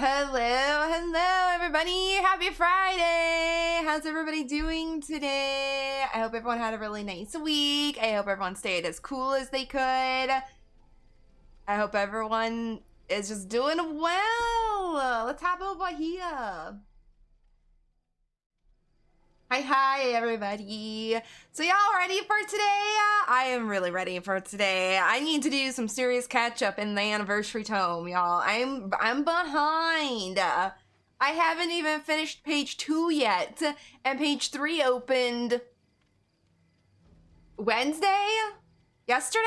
Hello, everybody. Happy Friday. How's everybody doing today? I hope everyone had a really nice week. I hope everyone stayed as cool as they could. I hope everyone is just doing well. Let's hop over here. Hi, everybody. So y'all ready for today? I am really ready for today. I need to do some serious catch up in the anniversary tome, y'all. I'm behind. I haven't even finished page 2 yet, and page 3 opened Wednesday? Yesterday?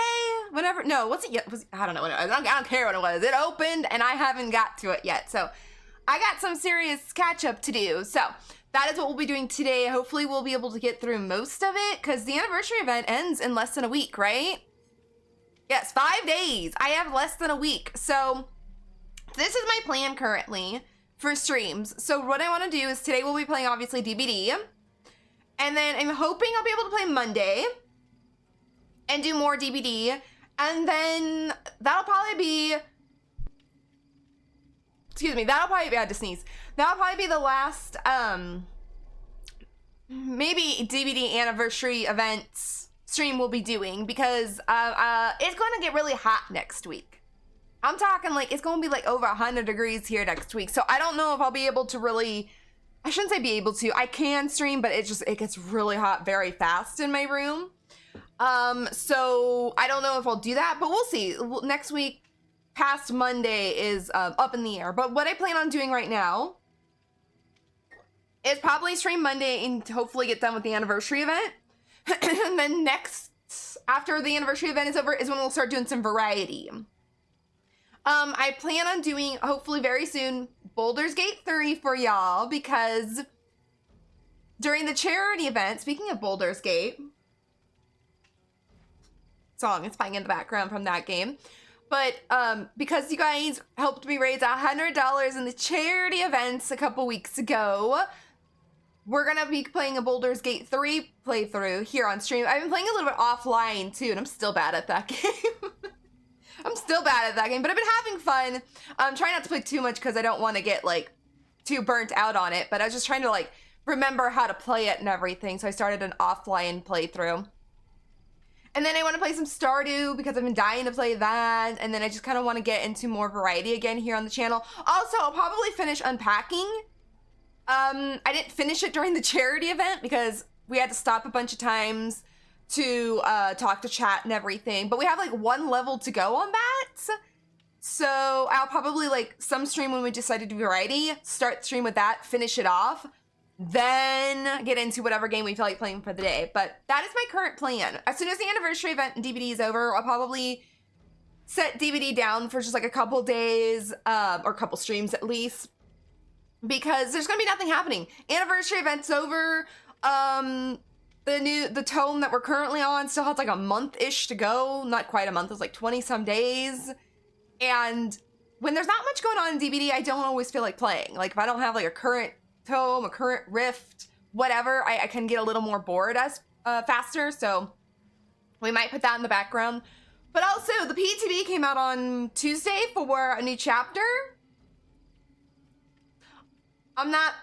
Whatever. No, what's it? I don't know what it was. I don't care what it was. It opened, and I haven't got to it yet. So I got some serious catch up to do. So that is what we'll be doing today. Hopefully we'll be able to get through most of it because the anniversary event ends in less than a week, right? Yes, 5 days. I have less than a week. So this is my plan currently for streams. So what I want to do is today we'll be playing obviously DBD. And then I'm hoping I'll be able to play Monday and do more DBD. And then that'll probably be, that'll probably be, I had to sneeze. That'll probably be the last, maybe DVD anniversary events stream we'll be doing because it's going to get really hot next week. I'm talking like it's going to be like over 100 degrees here next week. So I don't know if I'll be able to really, I shouldn't say be able to, I can stream, but it gets really hot very fast in my room. So I don't know if I'll do that, but we'll see. Next week, past Monday is up in the air. But what I plan on doing right now is probably stream Monday and hopefully get done with the anniversary event. And then next, after the anniversary event is over, is when we'll start doing some variety. I plan on doing, hopefully very soon, Baldur's Gate 3 for y'all because during the charity event, speaking of Baldur's Gate, song is playing in the background from that game. But because you guys helped me raise $100 in the charity events a couple weeks ago, we're going to be playing a Baldur's Gate 3 playthrough here on stream. I've been playing a little bit offline too, and I'm still bad at that game. I'm still bad at that game, but I've been having fun. I'm trying not to play too much because I don't want to get like too burnt out on it, but I was just trying to like remember how to play it and everything, so I started an offline playthrough. And then I want to play some Stardew because I've been dying to play that. And then I just kind of want to get into more variety again here on the channel. Also, I'll probably finish unpacking. I didn't finish it during the charity event because we had to stop a bunch of times to talk to chat and everything. But we have like 1 level to go on that. So I'll probably like some stream when we decide to do variety, start stream with that, finish it off, then get into whatever game we feel like playing for the day. But that is my current plan. As soon as the anniversary event and DVD is over, I'll probably set DVD down for just like a couple days, or a couple streams at least, because there's gonna be nothing happening. Anniversary event's over. The tome that we're currently on still has like a month-ish to go. Not quite a month, it was like 20 some days. And when there's not much going on in DVD, I don't always feel like playing. Like if I don't have like a current tome, a current rift, whatever, I can get a little more bored as faster, so we might put that in the background. But also, the PTB came out on Tuesday for a new chapter. I'm not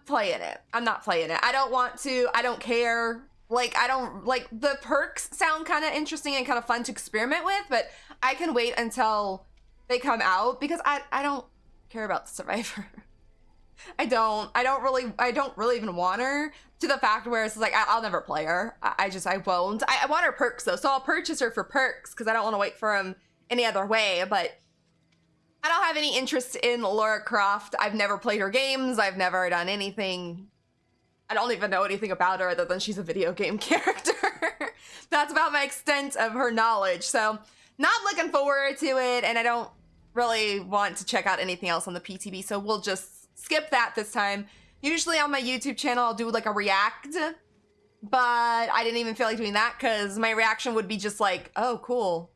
playing it. I'm not playing it. I don't want to. I don't care. Like, I don't, like, the perks sound kind of interesting and kind of fun to experiment with, but I can wait until they come out because I don't care about the Survivor. I don't really even want her, to the fact where it's like I'll never play her. I won't. I want her perks though, so I'll purchase her for perks because I don't want to wait for them any other way. But I don't have any interest in Lara Croft. I've never played her games. I've never done anything. I don't even know anything about her other than she's a video game character. That's about my extent of her knowledge. So not looking forward to it, and I don't really want to check out anything else on the PTB. So we'll just skip that this time. Usually on my YouTube channel, I'll do like a react, but I didn't even feel like doing that because my reaction would be just like, oh, cool.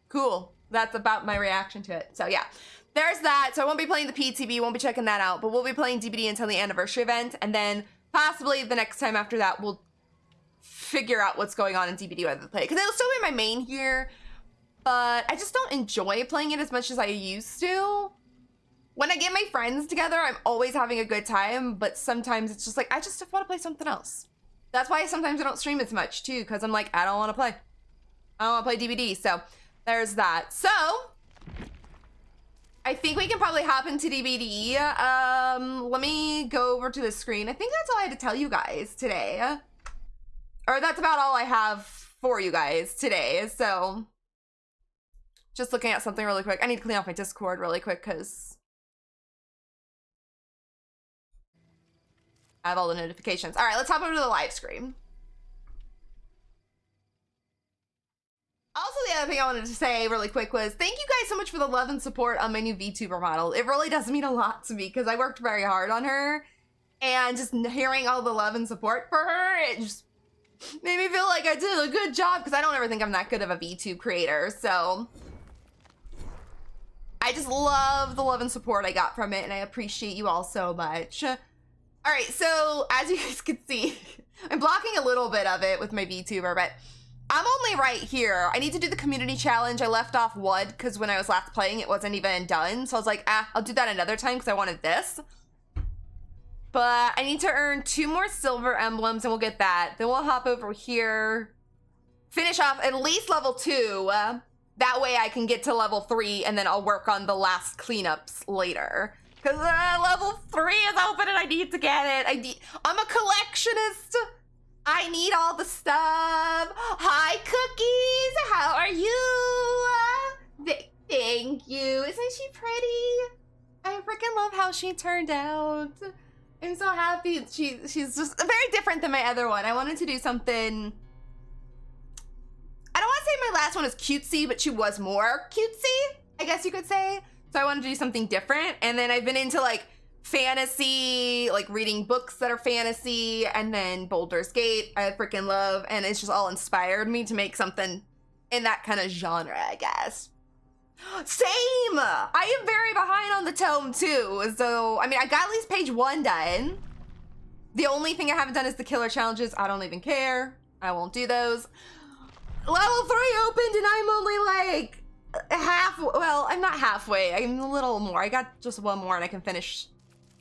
Cool. That's about my reaction to it. So yeah, there's that. So I won't be playing the PTB, won't be checking that out, but we'll be playing DBD until the anniversary event. And then possibly the next time after that, we'll figure out what's going on in DBD whether to play. Because it'll still be my main here, but I just don't enjoy playing it as much as I used to. when I get my friends together, I'm always having a good time, but sometimes it's just like, I just want to play something else. That's why sometimes I don't stream as much too, because I'm like, I don't want to play. I don't want to play DBD, so there's that. So, I think we can probably hop into DBD. Let me go over to the screen. I think that's all I had to tell you guys today. Or that's about all I have for you guys today, so. Just looking at something really quick. I need to clean off my Discord really quick, because I have all the notifications. All right, let's hop over to the live stream. Also, the other thing I wanted to say really quick was thank you guys so much for the love and support on my new VTuber model. It really does mean a lot to me because I worked very hard on her, and just hearing all the love and support for her, it just made me feel like I did a good job, because I don't ever think I'm that good of a VTube creator. So I just love the love and support I got from it, and I appreciate you all so much. All right, so as you guys can see, I'm blocking a little bit of it with my VTuber, but I'm only right here. I need to do the community challenge. I left off one because when I was last playing, it wasn't even done. So I was like, I'll do that another time because I wanted this. But I need to earn 2 more silver emblems and we'll get that. Then we'll hop over here, finish off at least level 2. That way I can get to level 3 and then I'll work on the last cleanups later. Because level 3 is open and I need to get it. I'm a collectionist. I need all the stuff. Hi, Cookies. How are you? Thank you. Isn't she pretty? I freaking love how she turned out. I'm so happy. She's just very different than my other one. I wanted to do something. I don't want to say my last one is cutesy, but she was more cutesy, I guess you could say. So I wanted to do something different. And then I've been into like fantasy, like reading books that are fantasy, and then Baldur's Gate I freaking love, and it's just all inspired me to make something in that kind of genre, I guess. Same! I am very behind on the tome too, so I mean I got at least page 1 done. The only thing I haven't done is the killer challenges. I don't even care. I won't do those. Level 3 opened and I'm only like well, I'm not halfway. I'm a little more. I got just 1 more and I can finish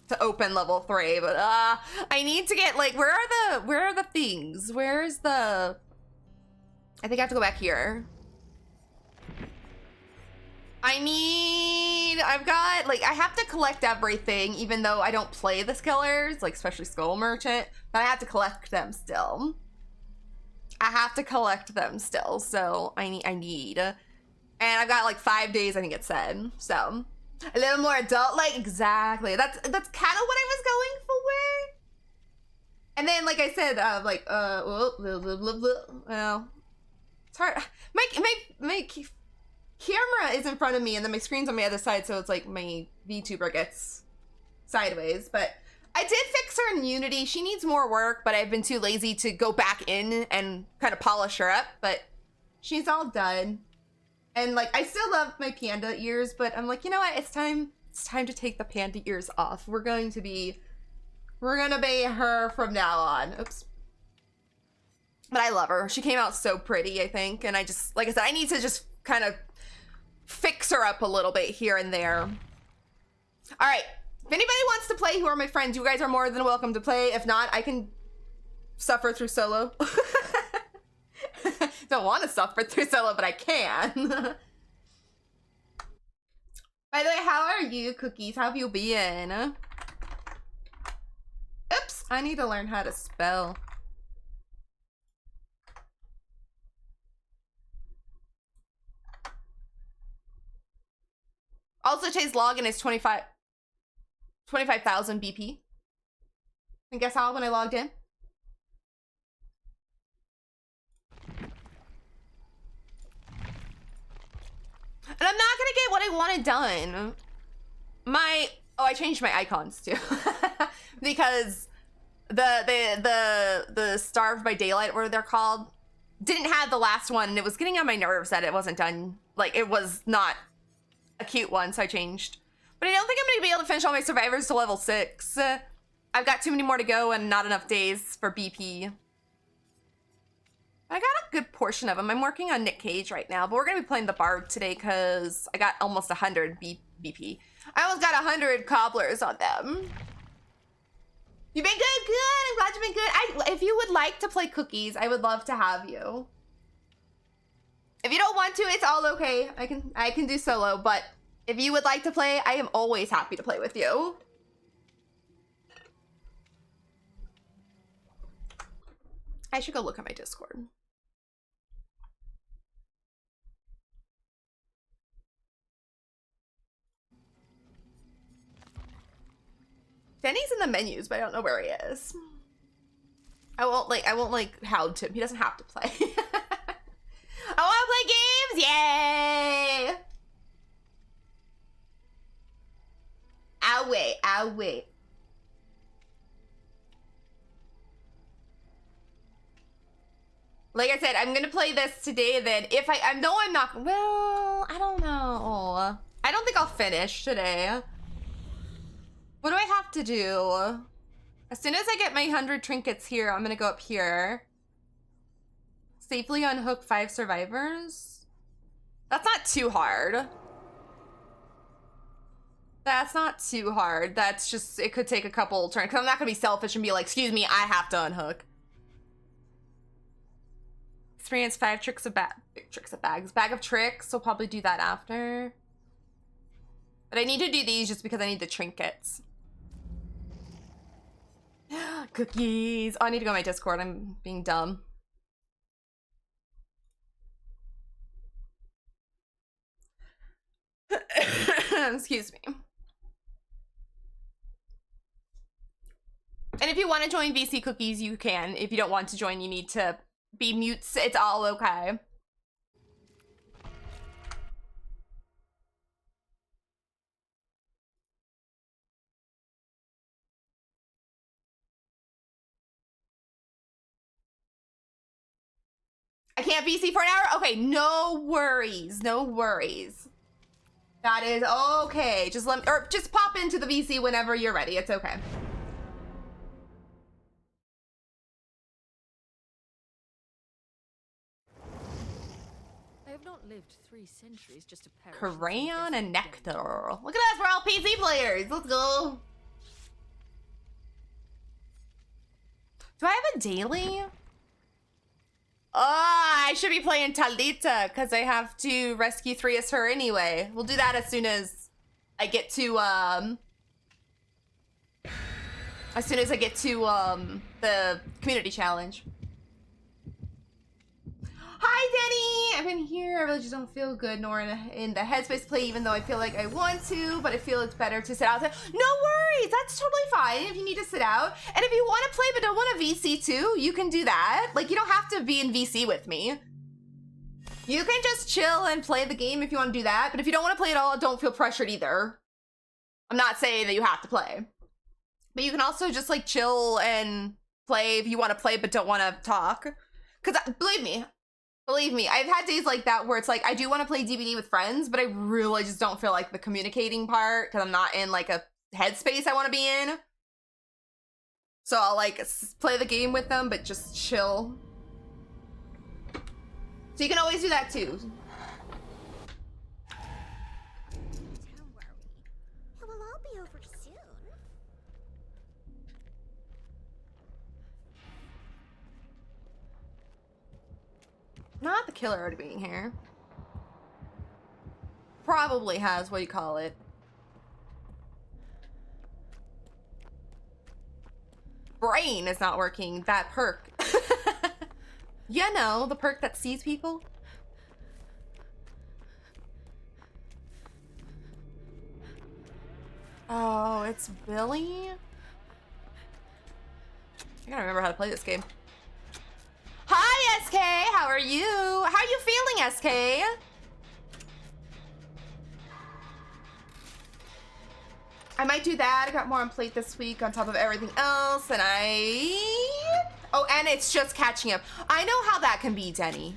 to open level 3, but I need to get like where are the things? Where's the I think I have to go back here. I've got like I have to collect everything even though I don't play the killers, like especially Skull Merchant, but I have to collect them still. I have to collect them still, so I need. And I've got like 5 days, I think it said. So a little more adult, like exactly. That's kind of what I was going for. And then, like I said, well, it's hard. My camera is in front of me, and then my screen's on my other side, so it's like my VTuber gets sideways. But I did fix her in Unity. She needs more work, but I've been too lazy to go back in and kind of polish her up. But she's all done. And like, I still love my panda ears, but I'm like, you know what? It's time to take the panda ears off. We're gonna be her from now on. Oops. But I love her. She came out so pretty, I think. And I just, like I said, I need to just kind of fix her up a little bit here and there. All right. If anybody wants to play, who are my friends, you guys are more than welcome to play. If not, I can suffer through solo. Don't want to suffer through solo, but I can. By the way, how are you, Cookies? How have you been? Oops, I need to learn how to spell. Also, Chase login is 25,000 BP. And guess how when I logged in? And I'm not gonna get what I wanted done. I changed my icons too. Because the Starved by Daylight, what they're called, didn't have the last one, and it was getting on my nerves that it wasn't done. Like, it was not a cute one, so I changed. But I don't think I'm gonna be able to finish all my survivors to level 6. I've got too many more to go and not enough days for BP. I got a good portion of them. I'm working on Nick Cage right now, but we're gonna be playing the Bard today because I got almost 100 VP. I almost got 100 cobblers on them. You've been good, good. I'm glad you've been good. If you would like to play cookies, I would love to have you. If you don't want to, it's all okay. I can do solo, but if you would like to play, I am always happy to play with you. I should go look at my Discord. Denny's in the menus, but I don't know where he is. I won't like hound him. He doesn't have to play. I want to play games! Yay! I'll wait. Like I said, I'm gonna play this today, then if I know I'm not, well, I don't know. I don't think I'll finish today. What do I have to do? As soon as I get my 100 trinkets here, I'm gonna go up here. Safely unhook 5 survivors? That's not too hard. That's not too hard. That's just, it could take a couple turns. Cause I'm not gonna be selfish and be like, excuse me, I have to unhook. Experience 5 tricks of bags. Bag of tricks, so probably do that after. But I need to do these just because I need the trinkets. Cookies. Oh, I need to go to my Discord. I'm being dumb. Excuse me. And if you want to join VC Cookies, you can. If you don't want to join, you need to be mutes. It's all okay. I can't VC for an hour? Okay, no worries. No worries. That is okay. Just just pop into the VC whenever you're ready. It's okay. I have not lived 3 centuries just to perish. Crayon and nectar. Look at us, we're all PC players. Let's go. Do I have a daily? Oh, I should be playing Talita because I have to rescue 3 as her anyway. We'll do that as soon as I get to the community challenge. Hi, Denny! I've been here. I really just don't feel good nor in the headspace to play, even though I feel like I want to, but I feel it's better to sit out. No worries! That's totally fine if you need to sit out. And if you want to play but don't want to VC too, you can do that. Like, you don't have to be in VC with me. You can just chill and play the game if you want to do that, but if you don't want to play at all, don't feel pressured either. I'm not saying that you have to play. But you can also just, like, chill and play if you want to play but don't want to talk. Because, believe me, I've had days like that where it's like, I do want to play DBD with friends, but I really just don't feel like the communicating part because I'm not in like a headspace I want to be in. So I'll like play the game with them, but just chill. So you can always do that too. Don't worry. It will all be over soon. Not the killer already being here. Probably has, what do you call it? Brain is not working. That perk. You know, the perk that sees people. Oh, it's Billy? I gotta remember how to play this game. Hi, SK! How are you? How are you feeling, SK? I might do that. I got more on plate this week on top of everything else, and oh, and it's just catching up. I know how that can be, Denny.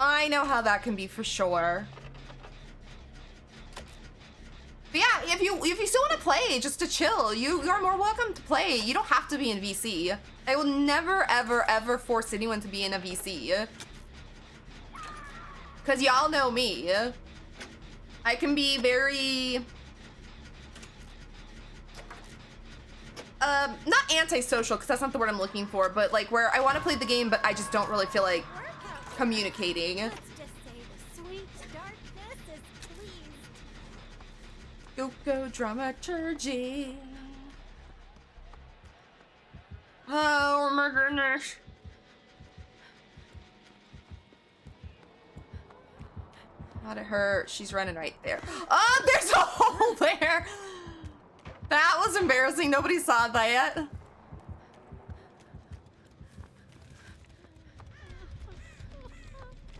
I know how that can be for sure. But yeah, if you still want to play, just to chill, you're more welcome to play. You don't have to be in VC. I will never, ever, ever force anyone to be in a VC. Because y'all know me. I can be very not antisocial, because that's not the word I'm looking for, but like where I want to play the game, but I just don't really feel like communicating. Let's just say the sweet darkness is pleased. Go dramaturgy. Oh my goodness. Not at her. She's running right there. Oh, there's a hole there. That was embarrassing. Nobody saw that.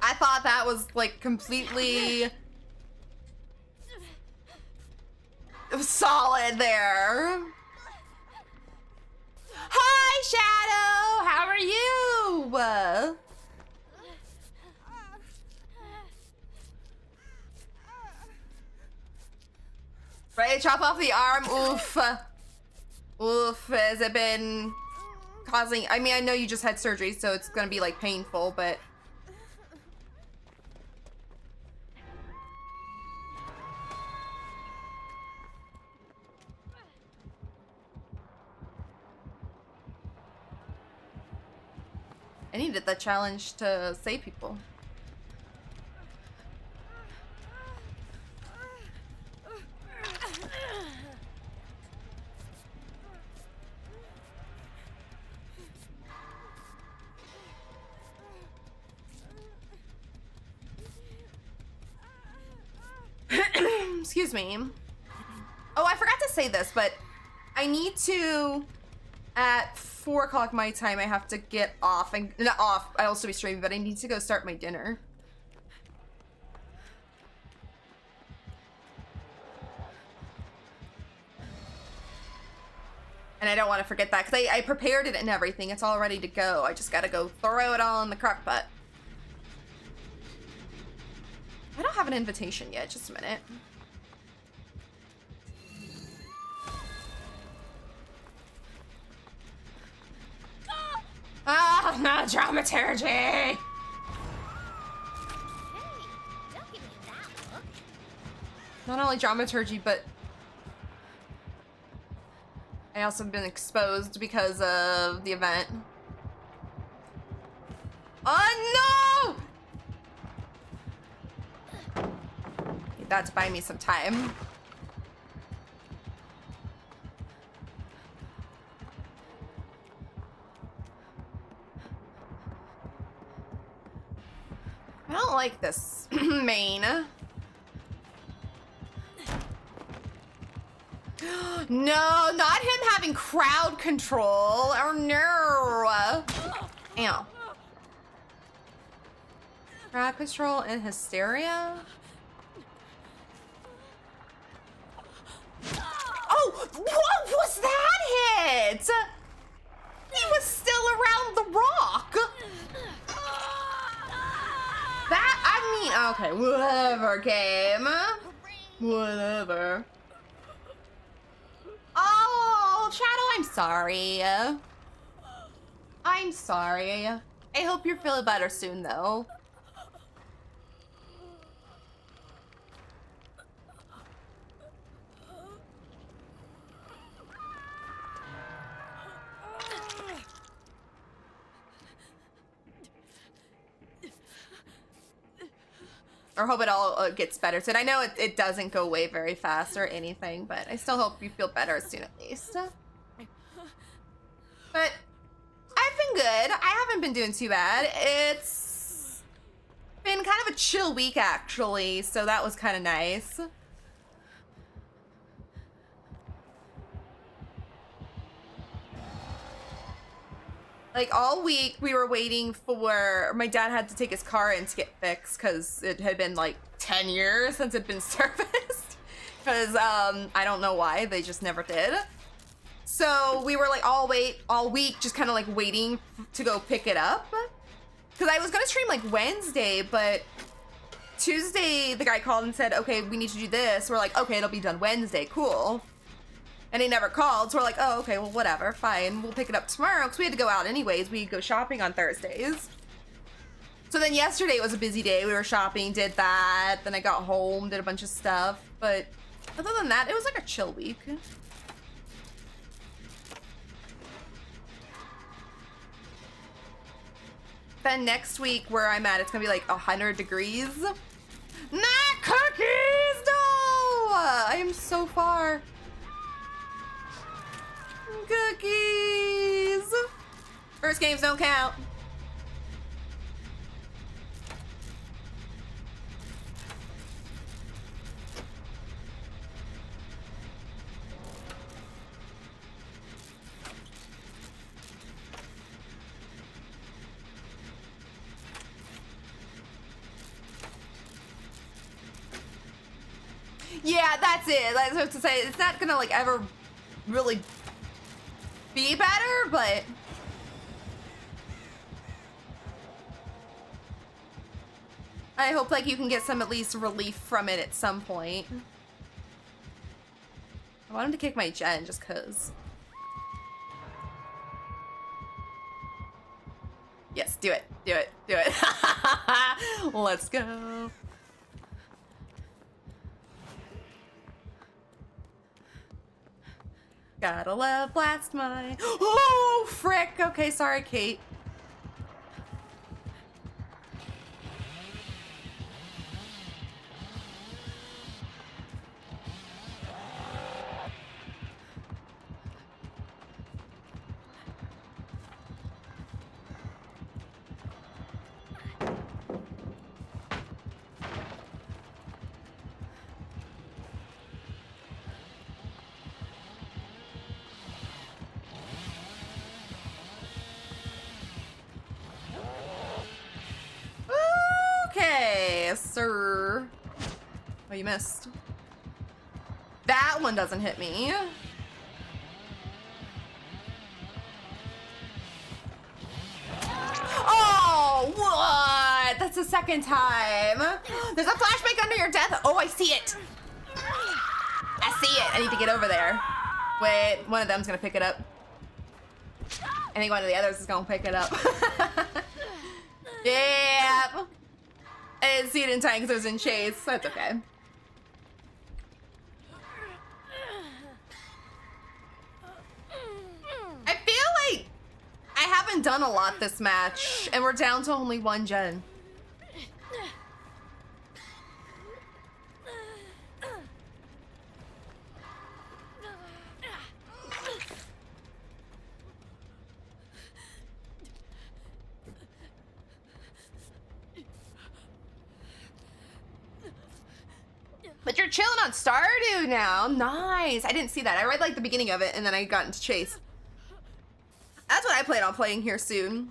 I thought that was like completely solid there. Hi, Shadow. How are you? Ready to chop off the arm? Oof. Oof. Has it been causing... I mean, I know you just had surgery, so it's gonna be, like, painful, but... I needed that challenge to save people. Excuse me. Oh, I forgot to say this, but I need to, at 4 o'clock my time, I have to get off. And not off, I'll also be streaming, but I need to go start my dinner. And I don't want to forget that, because I prepared it and everything. It's all ready to go. I just gotta go throw it all in the crock pot. I don't have an invitation yet. Just a minute. Ah, not dramaturgy! Hey, don't give me that look. Not only dramaturgy, but I also have been exposed because of the event. Oh no! Need that to buy me some time. I don't like this main. No, not him having crowd control. Oh no. Ow. Crowd control and hysteria? Oh, what was that hit? He was still around the rock. That, I mean, okay, whatever, game. Whatever. Oh, Shadow, I'm sorry. I'm sorry. I hope you're feeling better soon, though. Or hope it all gets better soon. I know it doesn't go away very fast or anything, but I still hope you feel better soon at least. But I've been good. I haven't been doing too bad. It's been kind of a chill week, actually, so that was kind of nice. Like, all week, we were waiting for... My dad had to take his car in to get fixed because it had been, like, 10 years since it'd been serviced. Because, I don't know why. They just never did. So, we were, like, all week just kind of, like, waiting to go pick it up. Because I was going to stream, like, Wednesday, but Tuesday, the guy called and said, okay, we need to do this. We're like, okay, it'll be done Wednesday. Cool. And he never called, so we're like, oh, okay, well, whatever, fine. We'll pick it up tomorrow, because we had to go out anyways. We go shopping on Thursdays. So then yesterday was a busy day. We were shopping, did that. Then I got home, did a bunch of stuff. But other than that, it was like a chill week. Then next week, where I'm at, it's gonna be like 100 degrees. Not cookies, no! I am so far. Cookies. First games don't count. Yeah, that's it. I was about to say, it's not gonna like ever really be better, but I hope like you can get some at least relief from it at some point. I want him to kick my gen just cause. Yes, do it, do it, do it. Let's go. Gotta love blast mine. Oh, frick. Okay, sorry, Kate. Sir. Oh, you missed. That one doesn't hit me. Oh, what? That's the second time. There's a flashback under your death. Oh, I see it. I see it. I need to get over there. Wait, one of them's gonna pick it up. I think one of the others is gonna pick it up. Yeah. I didn't see it in time because it was in chase. That's okay. I feel like I haven't done a lot this match, and we're down to only one gen. But you're chilling on Stardew now. Nice. I didn't see that. I read like the beginning of it and then I got into Chase. That's what I plan on playing here soon.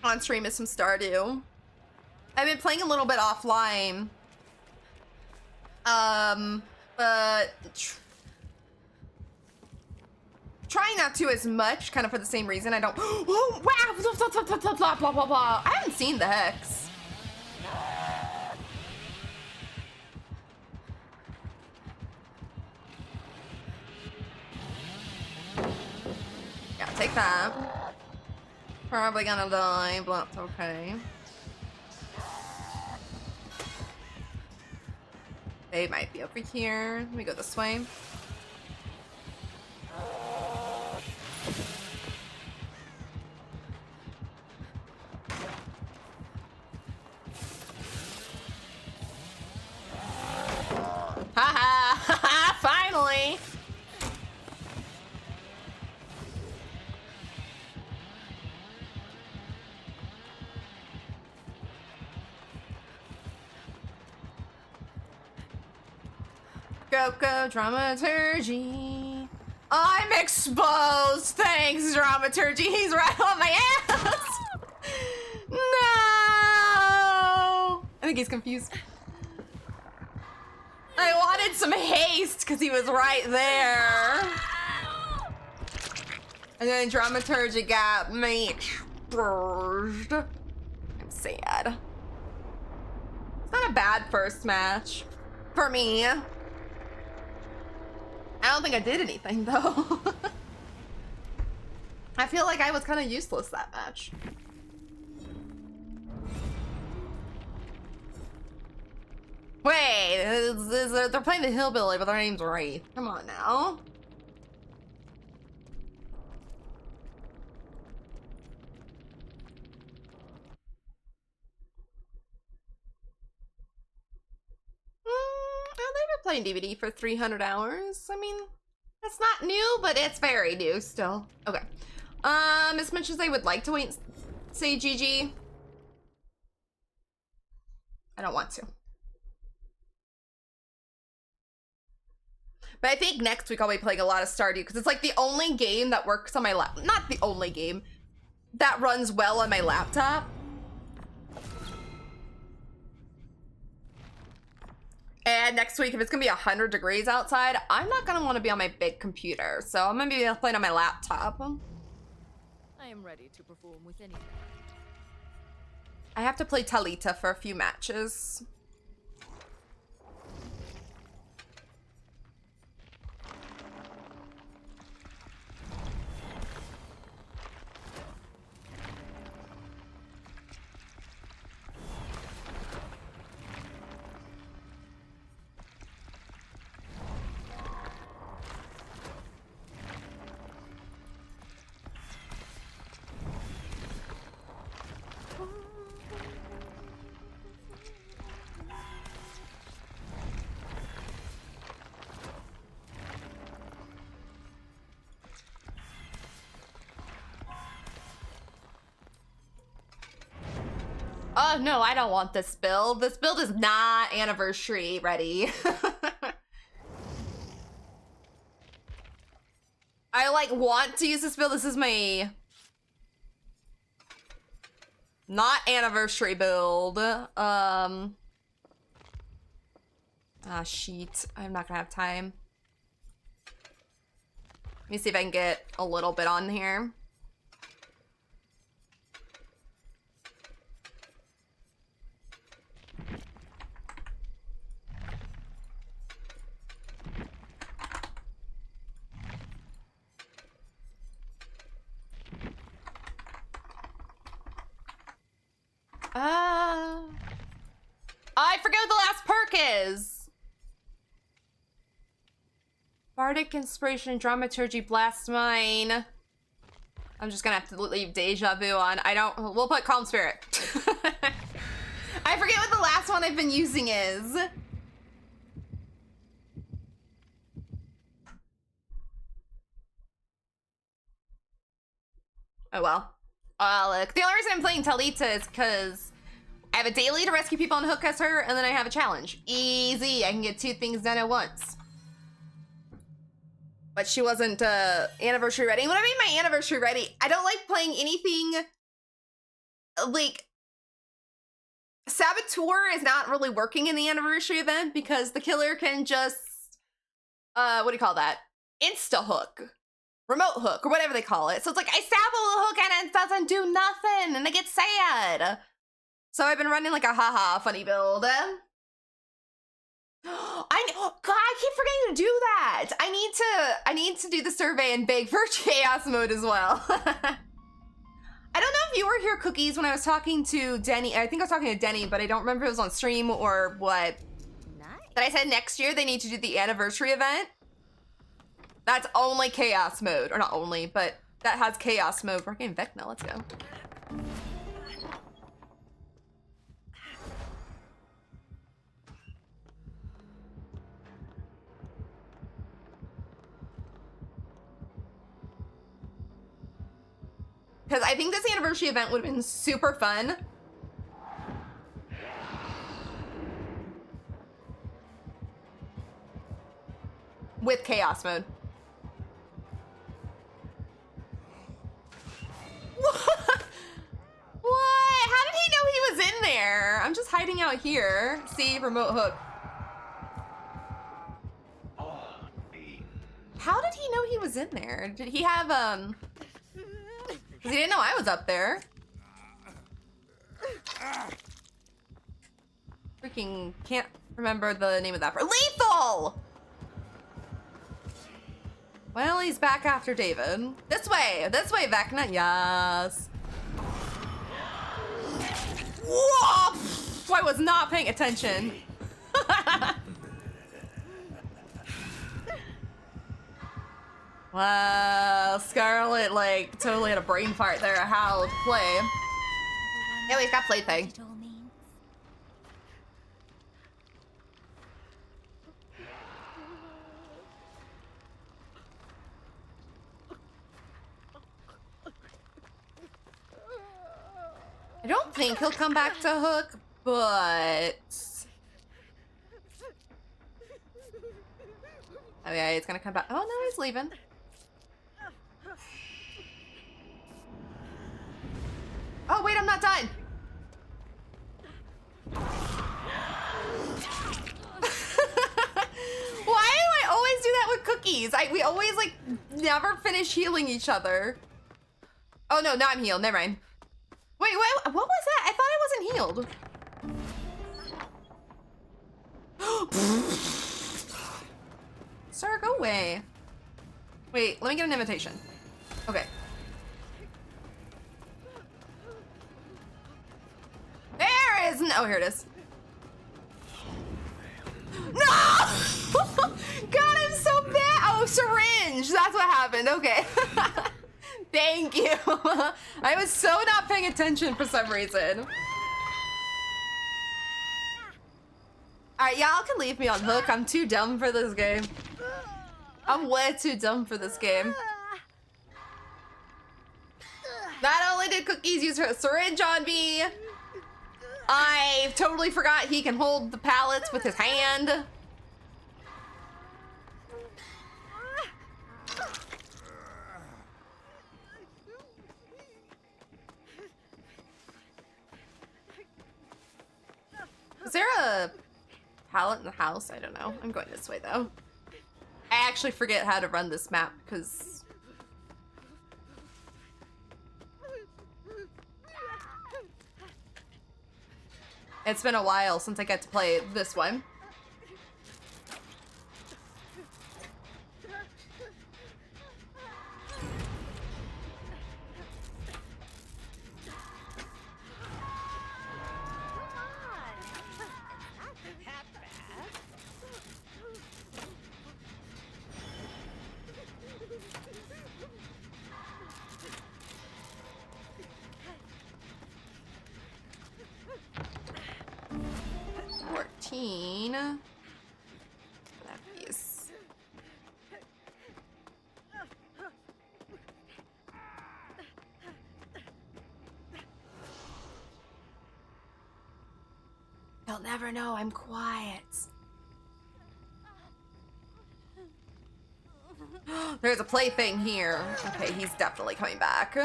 On stream is some Stardew. I've been playing a little bit offline. But trying not to as much, kind of for the same reason. I don't. Oh, wow. Blah, blah, blah, blah. I haven't seen the Hex. Yeah, take that. Probably gonna die, but that's okay. They might be over here. Let me go this way. Haha! Finally! Go, dramaturgy. I'm exposed. Thanks, dramaturgy. He's right on my ass. No. I think he's confused. I wanted some haste because he was right there. And then dramaturgy got me exposed. I'm sad. It's not a bad first match for me. I don't think I did anything though. I feel like I was kind of useless that match. Wraith. They're playing the hillbilly, but their name's Wraith. Come on now. Well, they've been playing DVD for 300 hours. I mean, that's not new, but it's very new still. Okay. As much as I would like to wait and say GG, I don't want to. But I think next week I'll be playing a lot of Stardew because it's like the only game that works on my not the only game that runs well on my laptop. And next week, if it's gonna be 100 degrees outside, I'm not gonna want to be on my big computer. So I'm gonna be playing on my laptop. I am ready to perform with anyone. I have to play Talita for a few matches. Oh no, I don't want this build. This build is not anniversary ready. I like want to use this build. This is my not anniversary build. Ah, sheet. I'm not gonna have time. Let me see if I can get a little bit on here. I forget what the last perk is. Bardic Inspiration, Dramaturgy, Blast Mine. I'm just gonna have to leave Deja Vu on. We'll put Calm Spirit. I forget what the last one I've been using is. Oh well. Look, the only reason I'm playing Talita is because I have a daily to rescue people and hook us her, and then I have a challenge. Easy, I can get 2 things done at once. But she wasn't anniversary ready. What I mean by anniversary ready, I don't like playing anything like Saboteur is not really working in the anniversary event because the killer can just what do you call that? Insta hook. Remote hook, or whatever they call it. So it's like, I stab a hook and it doesn't do nothing, and I get sad. So I've been running like a haha funny build. God, I keep forgetting to do that. I need to do the survey and beg for chaos mode as well. I don't know if you were here, Cookies, when I was talking to Denny. I think I was talking to Denny, but I don't remember if it was on stream or what. Nice. That I said next year they need to do the anniversary event. That's only chaos mode, or not only, but that has chaos mode. We're getting Vecna, let's go. Because I think this anniversary event would have been super fun. With chaos mode. What? How did he know he was in there? I'm just hiding out here. See, remote hook. How did he know he was in there? Did he have, because he didn't know I was up there. Freaking can't remember the name of that. Lethal! Well, he's back after David. This way, Vecna. Yes. Whoa! I was not paying attention. Wow, Scarlet, like, totally had a brain fart there, how to play. Yeah, he's got plaything. What it all means. I don't think he'll come back to Hook, but... Oh yeah, he's gonna come back. Oh no, he's leaving. Oh wait, I'm not done. Why do I always do that with cookies? We always like never finish healing each other. Oh no, now I'm healed. Never mind. Wait, what was that? I thought I wasn't healed. Sir, go away. Wait, let me get an invitation. Okay. There is no. Oh, here it is. No! God, I'm so bad. Oh, syringe. That's what happened. Okay. Thank you. I was so not paying attention for some reason. Alright, y'all can leave me on Hook. I'm too dumb for this game. I'm way too dumb for this game. Not only did Cookies use her syringe on me, I totally forgot he can hold the pallets with his hand. Is there a pallet in the house? I don't know. I'm going this way though. I actually forget how to run this map because it's been a while since I got to play this one. That piece. They'll never know I'm quiet. There's a plaything here. Okay, he's definitely coming back.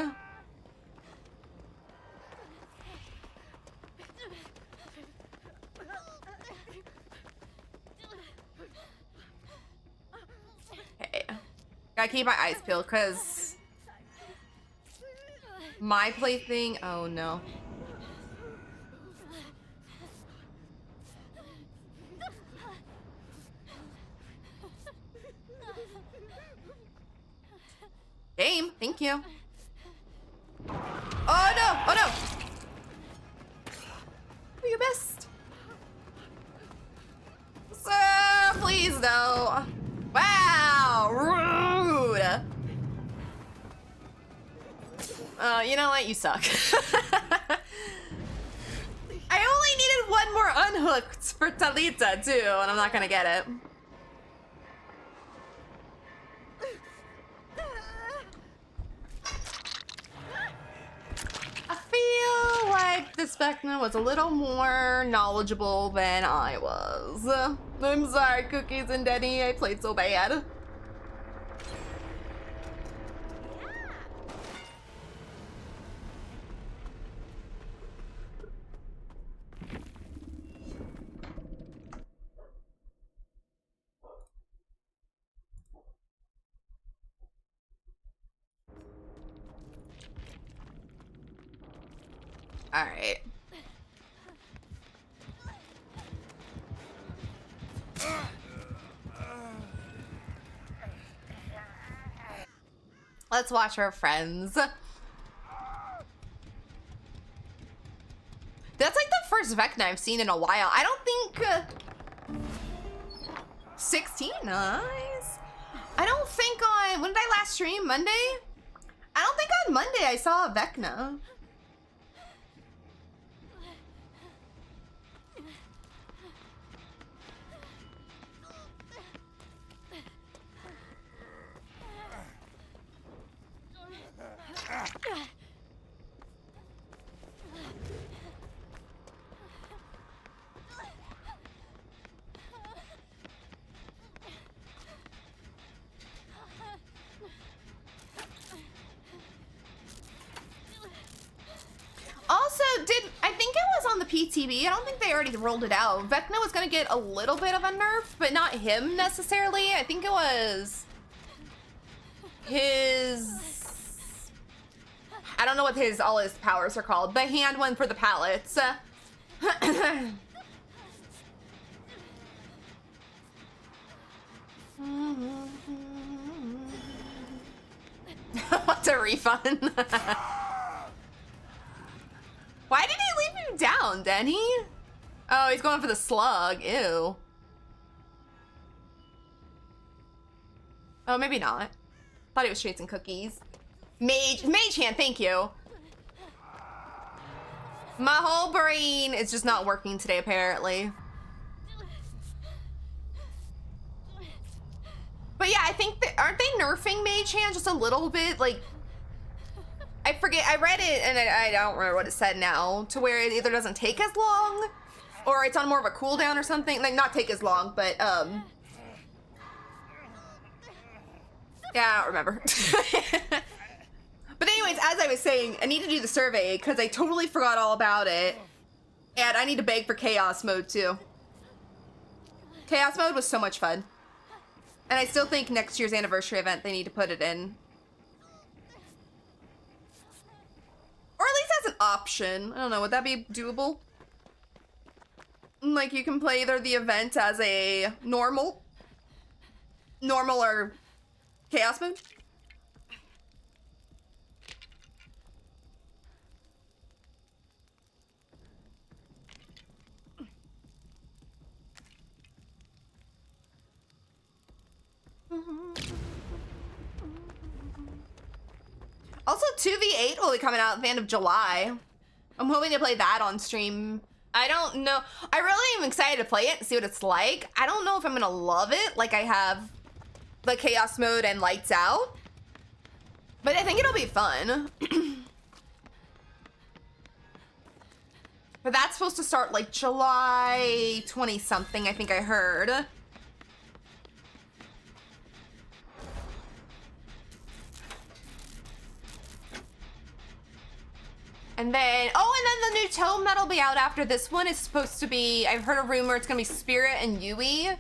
Gotta keep my eyes peeled, because my plaything, oh no. Game, thank you. Oh no, oh no. Do your best. Sir, please no. Wow, rude. You know what? You suck. I only needed one more unhooked for Talita too, and I'm not gonna get it. I feel like this Vecna was a little more knowledgeable than I was. I'm sorry, Cookies and Denny, I played so bad. All right. Let's watch our friends. That's like the first Vecna I've seen in a while. I don't think 16, nice. I don't think when did I last stream? Monday? I don't think on Monday I saw Vecna. Also, I think it was on the PTB. I don't think they already rolled it out. Vecna was gonna get a little bit of a nerf, but not him necessarily. I think it was his, I don't know what all his powers are called. The hand one for the pallets. What's a refund? Why did he leave you down, Denny? Oh, he's going for the slug. Ew. Oh, maybe not. Thought he was chasing cookies. Mage hand, thank you. My whole brain is just not working today, apparently. But yeah, I think aren't they nerfing Mage Hand just a little bit? Like, I forget, I read it and I don't remember what it said now, to where it either doesn't take as long or it's on more of a cooldown or something. Like, not take as long, but yeah, I don't remember. But anyways, as I was saying, I need to do the survey because I totally forgot all about it. And I need to beg for chaos mode too. Chaos mode was so much fun. And I still think next year's anniversary event, they need to put it in. Or at least as an option. I don't know, would that be doable? Like, you can play either the event as a normal or chaos mode. Also, 2v8 will be coming out at the end of July. I'm hoping to play that on stream. I don't know. I really am excited to play it and see what it's like. I don't know if I'm gonna love it like I have the chaos mode and lights out. But I think it'll be fun. But that's supposed to start like July 20 something, I think I heard. And then, oh, and then the new tome that'll be out after this one is supposed to be, I've heard a rumor it's gonna be Spirit and Yui,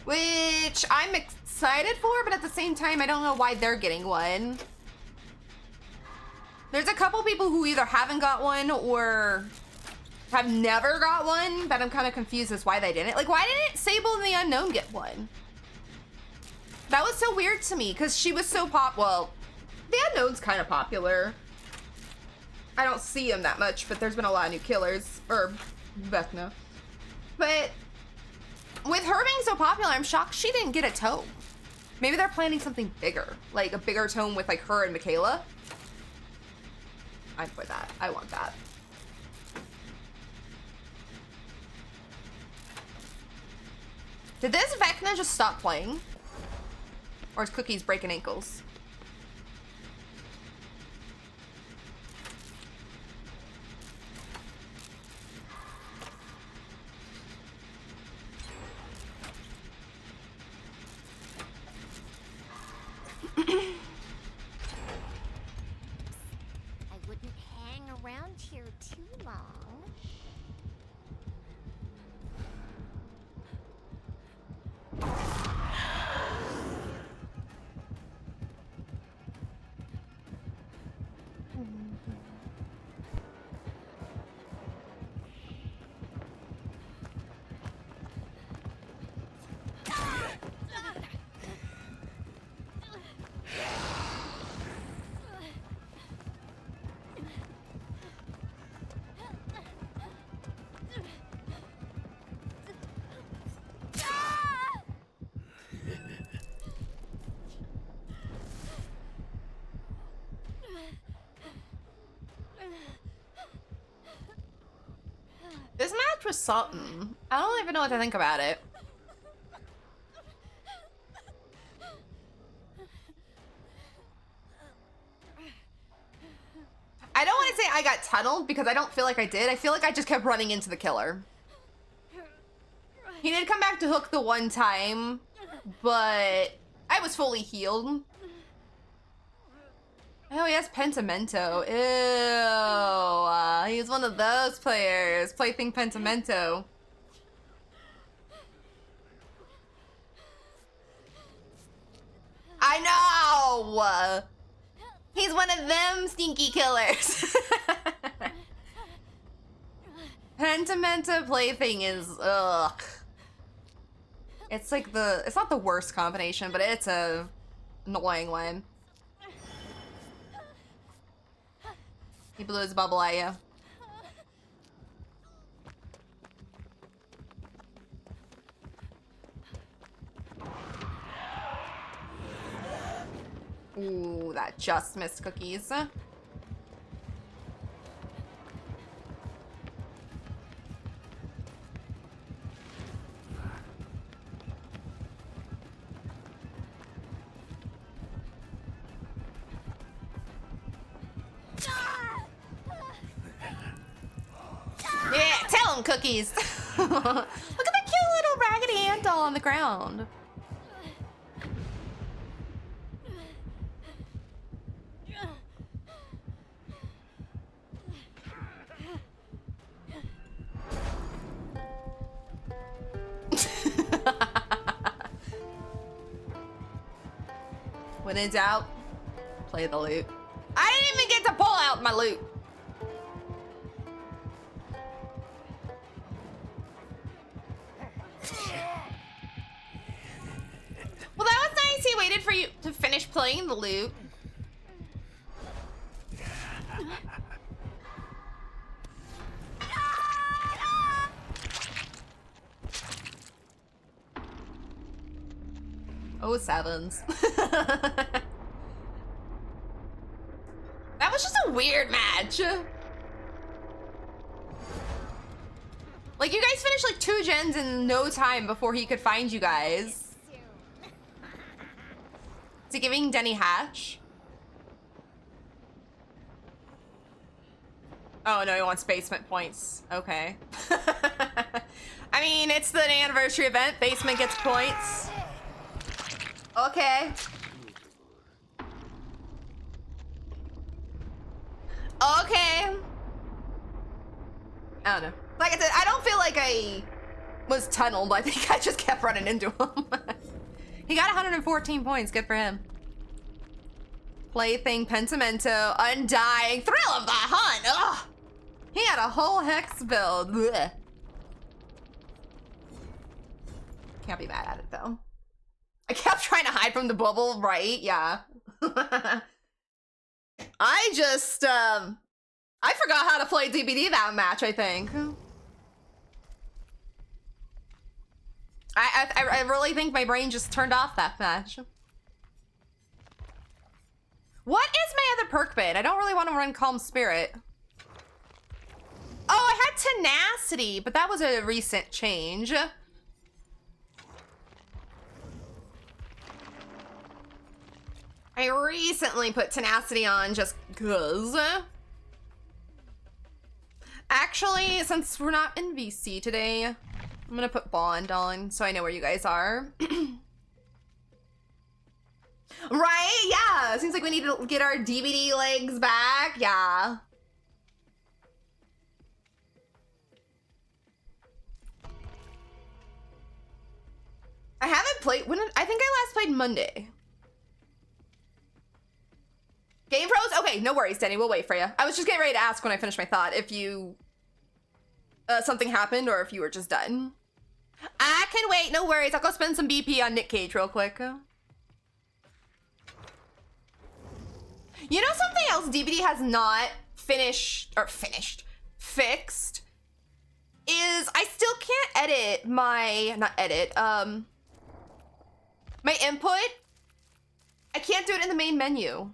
which I'm excited for, but at the same time, I don't know why they're getting one. There's a couple people who either haven't got one or have never got one, but I'm kind of confused as why they didn't. Like, why didn't Sable and the Unknown get one? That was so weird to me, because she was so well, the Unknown's kind of popular. I don't see him that much, but there's been a lot of new killers, or Vecna. But with her being so popular, I'm shocked she didn't get a tome. Maybe they're planning something bigger, like a bigger tome with like her and Michaela. I'd play that. I want that. Did this Vecna just stop playing? Or is Cookies breaking ankles? I wouldn't hang around here too long. was something. I don't even know what to think about it. I don't want to say I got tunneled because I don't feel like I did. I feel like I just kept running into the killer. He did come back to hook the one time, but I was fully healed. Oh, he has Pentimento. Ew. He's one of those players. Plaything Pentimento. I know! He's one of them stinky killers. Pentimento Plaything is, ugh. It's like it's not the worst combination, but it's a annoying one. He blew his bubble at you. Ooh, that just missed cookies. Yeah, tell him, cookies. Look at the cute little Raggedy Ann doll on the ground. When in doubt, play the loot. I didn't even get to pull out my loot. Well, that was nice. He waited for you to finish playing the loot. Oh, sevens. That was just a weird match. Like, you guys finished like 2 gens in no time before he could find you guys. Is he giving Denny Hatch? Oh no, he wants basement points. Okay. I mean, it's the anniversary event. Basement gets points. Okay. Okay. I don't know. Like I said, I don't feel like I was tunneled. I think I just kept running into him. He got 114 points. Good for him. Plaything, Pentimento, Undying, Thrill of the Hunt. Ugh. He had a whole hex build. Blech. Can't be mad at it though. I kept trying to hide from the bubble, right? Yeah. I just, I forgot how to play DBD that match, I think. I really think my brain just turned off that match. What is my other perk bid? I don't really want to run Calm Spirit. Oh, I had Tenacity, but that was a recent change. I recently put Tenacity on just cause. Actually, since we're not in VC today, I'm gonna put Bond on so I know where you guys are. Right? Yeah. Seems like we need to get our DVD legs back. Yeah. I haven't played I think I last played Monday. Game Pros? Okay, no worries, Denny. We'll wait for you. I was just getting ready to ask when I finished my thought if you something happened or if you were just done. I can wait. No worries. I'll go spend some BP on Nick Cage real quick. You know something else DBD has not fixed is I still can't edit my, my input. I can't do it in the main menu.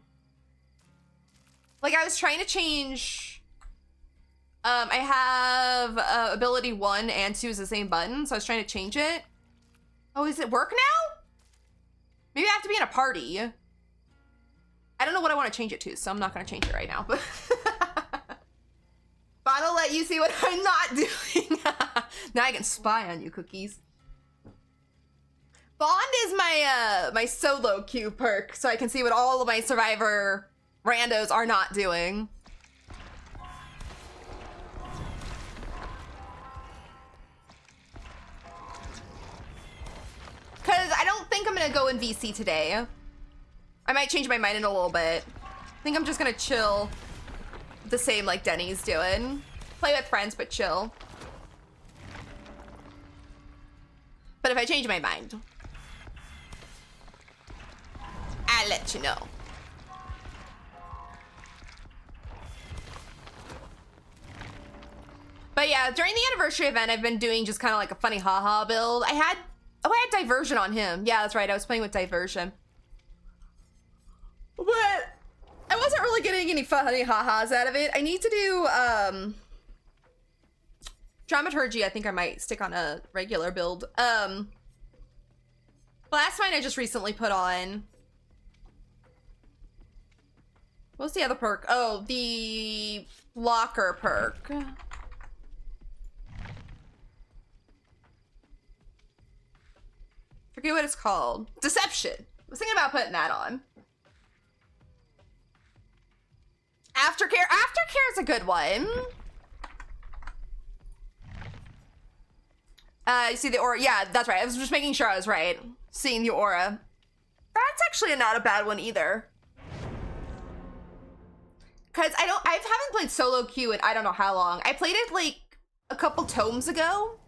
Like I was trying to change I have ability 1 and 2 is the same button, so I was trying to change it. Oh, is it work now? Maybe I have to be in a party. I don't know what I want to change it to, so I'm not going to change it right now. But I'll let you see what I'm not doing. Now I can spy on you, Cookies. Bond is my my solo queue perk, so I can see what all of my Survivor randos are not doing. Because I don't think I'm going to go in VC today. I might change my mind in a little bit. I think I'm just going to chill the same like Denny's doing. Play with friends, but chill. But if I change my mind, I'll let you know. But yeah, during the anniversary event, I've been doing just kind of like a funny haha build. I had Diversion on him. Yeah, that's right. I was playing with Diversion. But I wasn't really getting any funny ha-has out of it. I need to do Dramaturgy. I think I might stick on a regular build. Last one I just recently put on. What was the other perk? Oh, the blocker perk. Forget what it's called. Deception. I was thinking about putting that on. Aftercare. Aftercare is a good one. You see the aura? Yeah, that's right. I was just making sure I was right. Seeing the aura. That's actually not a bad one either. Cause I haven't played solo queue in I don't know how long. I played it like a couple tomes ago.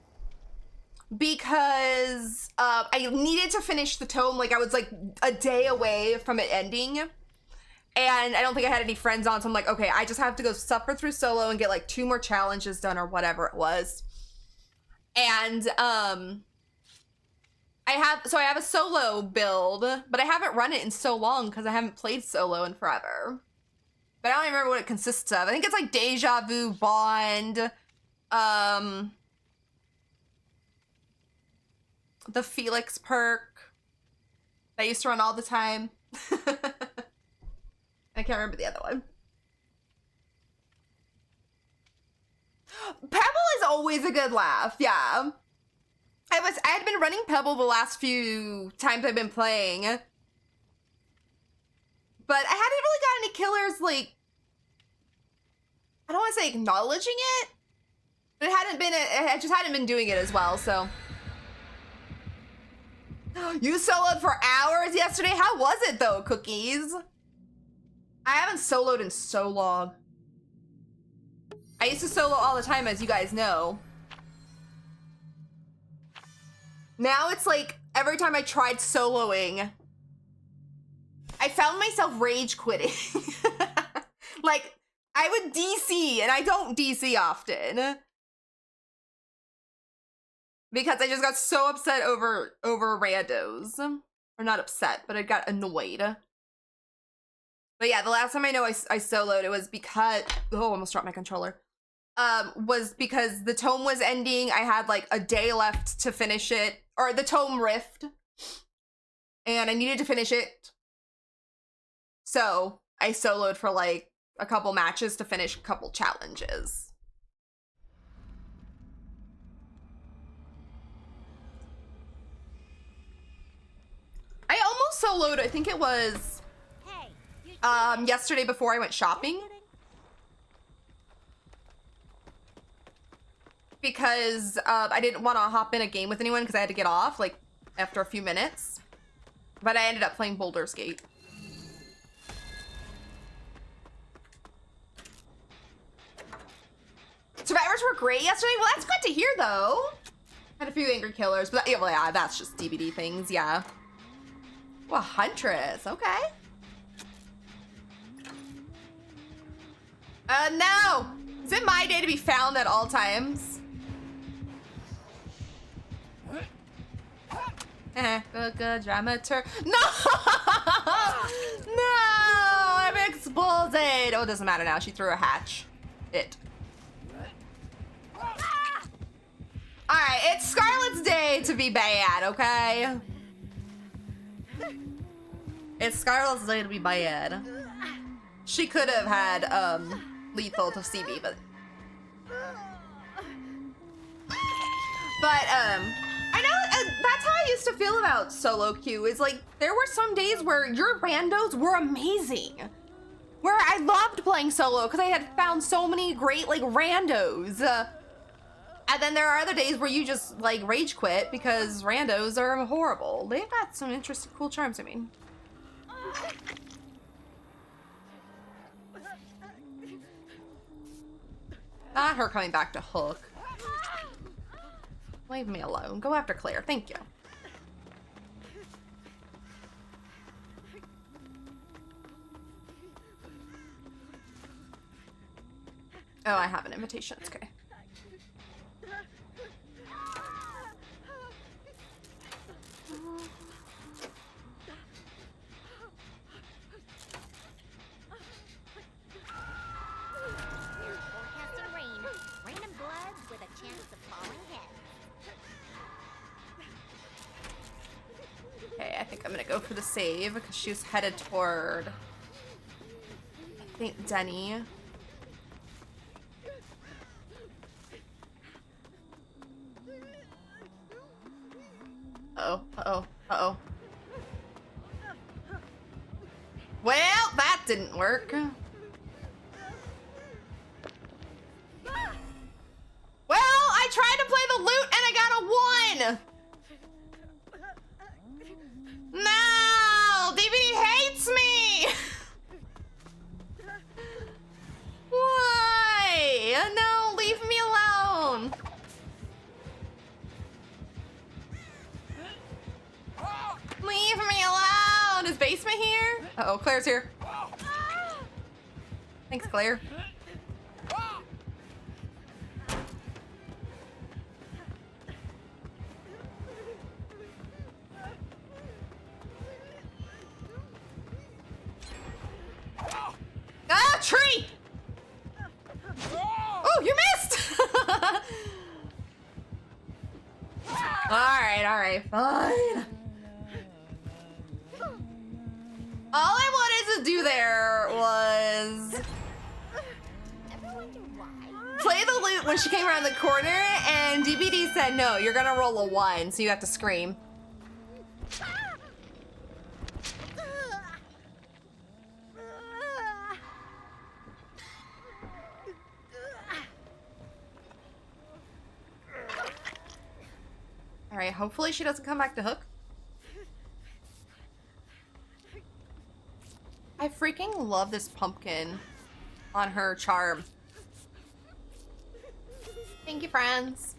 Because I needed to finish the tome. Like I was like a day away from it ending. And I don't think I had any friends on, so I'm like, okay, I just have to go suffer through solo and get like 2 more challenges done or whatever it was. And I have a solo build, but I haven't run it in so long because I haven't played solo in forever. But I don't even remember what it consists of. I think it's like Deja Vu, Bond, the Felix perk that I used to run all the time. I can't remember the other one. Pebble is always a good laugh, yeah. I had been running Pebble the last few times I've been playing. But I hadn't really got any killers, like, I don't want to say acknowledging it, but I just hadn't been doing it as well, so. You soloed for hours yesterday? How was it though, Cookies? I haven't soloed in so long. I used to solo all the time, as you guys know. Now it's like, every time I tried soloing, I found myself rage quitting. Like, I would DC, and I don't DC often. Because I just got so upset over randos. Or not upset, but I got annoyed. But yeah, the last time I know I soloed, it was because, oh, almost dropped my controller. Was because the tome was ending. I had like a day left to finish it, or the tome rift, and I needed to finish it. So I soloed for like a couple matches to finish a couple challenges. I almost soloed, I think it was yesterday before I went shopping. Because I didn't want to hop in a game with anyone because I had to get off like after a few minutes. But I ended up playing Baldur's Gate. Survivors were great yesterday. Well, that's good to hear though. Had a few angry killers, but yeah, well, yeah, that's just DVD things, yeah. Well, Huntress, okay. No! Is it my day to be found at all times? Good dramaturg. No! No! I'm exploded! Oh, it doesn't matter now. She threw a hatch. Alright, it's Scarlett's day to be bad, okay? It's Scarlett's day to be bad. She could have had, lethal to CB, but... I know, that's how I used to feel about solo queue, is like, there were some days where your randos were amazing. Where I loved playing solo, because I had found so many great, like, randos. And then there are other days where you just, like, rage quit, because randos are horrible. They've got some interesting, cool charms, I mean. Not her coming back to Hook. Leave me alone. Go after Claire. Thank you. Oh, I have an invitation. It's okay. Forecasting rain. Random bloods with a chance of falling heads. Okay, I think I'm gonna go for the save because she was headed toward, I think, Denny. Uh-oh, uh-oh, uh-oh. Well, that didn't work. Well, I tried to play the loot and I got a 1! No! DVD hates me! Why? No, leave me alone. Leave me alone! Is Basement here? Uh-oh, Claire's here. Thanks, Claire. Ah, tree! Oh, you missed! Alright, fine. All I wanted to do there was Ever wonder why? play the loot when she came around the corner, and DBD said, no, you're gonna roll a 1, so you have to scream. Alright, hopefully she doesn't come back to Hook. I freaking love this pumpkin on her charm. Thank you, friends.